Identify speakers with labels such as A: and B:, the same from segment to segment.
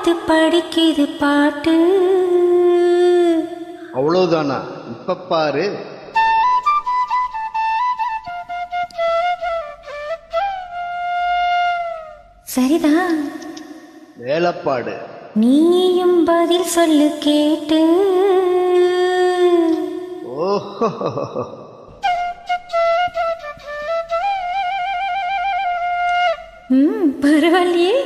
A: பார்த்து படிக்குது பாட்டு.
B: அவ்வளவுதானா? இப்ப பாரு.
A: சரிதான்.
B: வேலைப்பாடு.
A: நீயும் பதில் சொல்லு கேட்டு.
B: ஓஹோ,
A: பரவாயில்லையே.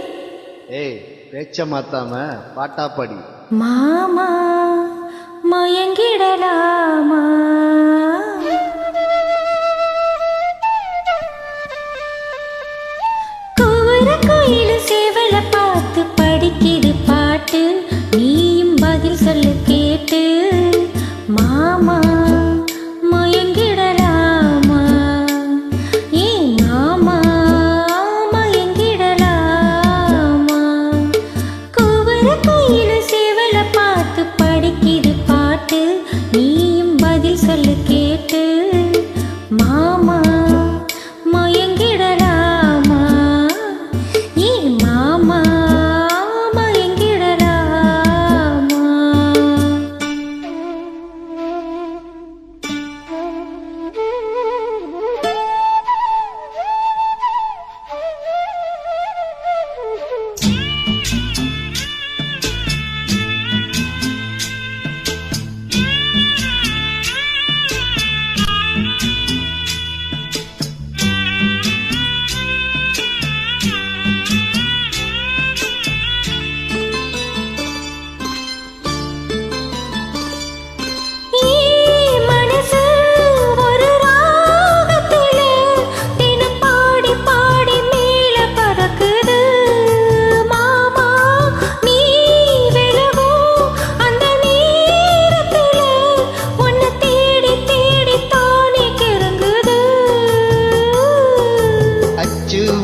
B: ஏய், பேச்ச மாத்தாம பாட்டா படி.
A: மாமா மயங்கிடலாமா? கூற கோயிலு சேவல பார்த்து படிக்குது பாட்டு. நீயும் பதில் சொல்லு கேட்டு. மாமா மயங்கிடலாமா? ஏ மாமா மயங்கிடலாமா? கூற கோயிலு சேவல பார்த்து படிக்குது பாட்டு. நீயும் பதில் சொல்லு கேட்டு. மாமா மயங்கிடலாமா? ஏ மாமா மயங்கிடலாமா?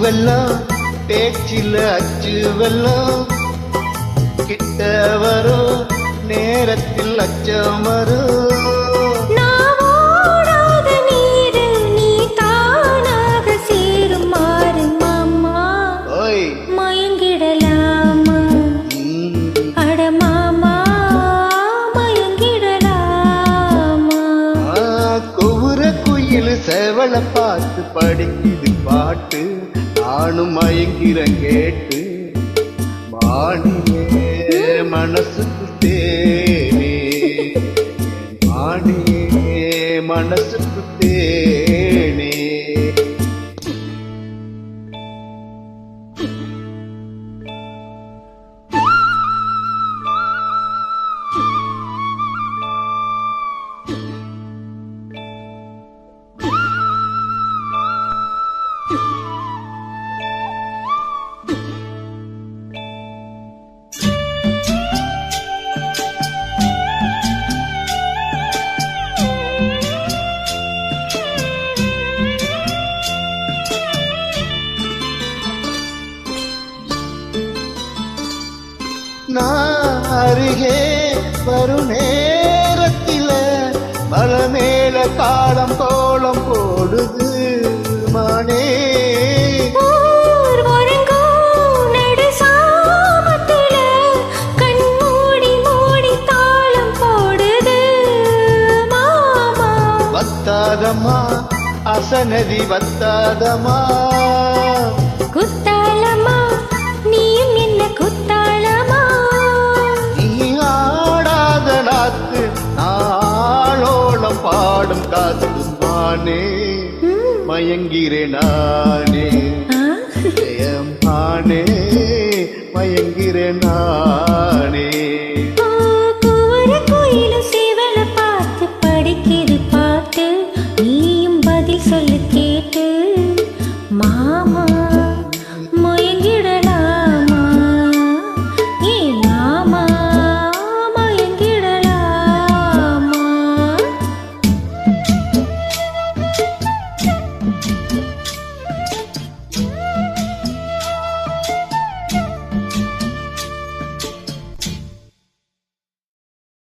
B: வெல்லம் பேச்சில் அச்சு வெல்லம் கிட்ட வரும் நேரத்தில் அச்சம் வரும்.
A: நீ தானாக சேருமாறு மாமா மயங்கிடலாமா? அட மாமா மயங்கிடலாமா?
B: கொவுற குயில் சேவலை பார்த்து படிக்குது பாட்டு. நானும் மயங்கிறேன் கேட்டு. மாணியே மனசுக்கு தேனே, மாணியே மனசுக்கு தேனே. நான் அருகே வரும் நேரத்தில மல மேல காலம் கோலம் போடுது மானே. வத்தாதம்மா அசநதி வத்தாதம்மா.
A: குத்தாலமா நீயும் என்ன குத்தாலமா?
B: நீ ஆடாத நாத்து நாளோளம் பாடும் காத்து மானே. மயங்கிறேன் நானே, ஜெயம் மானே, மயங்கிறேன் நான்.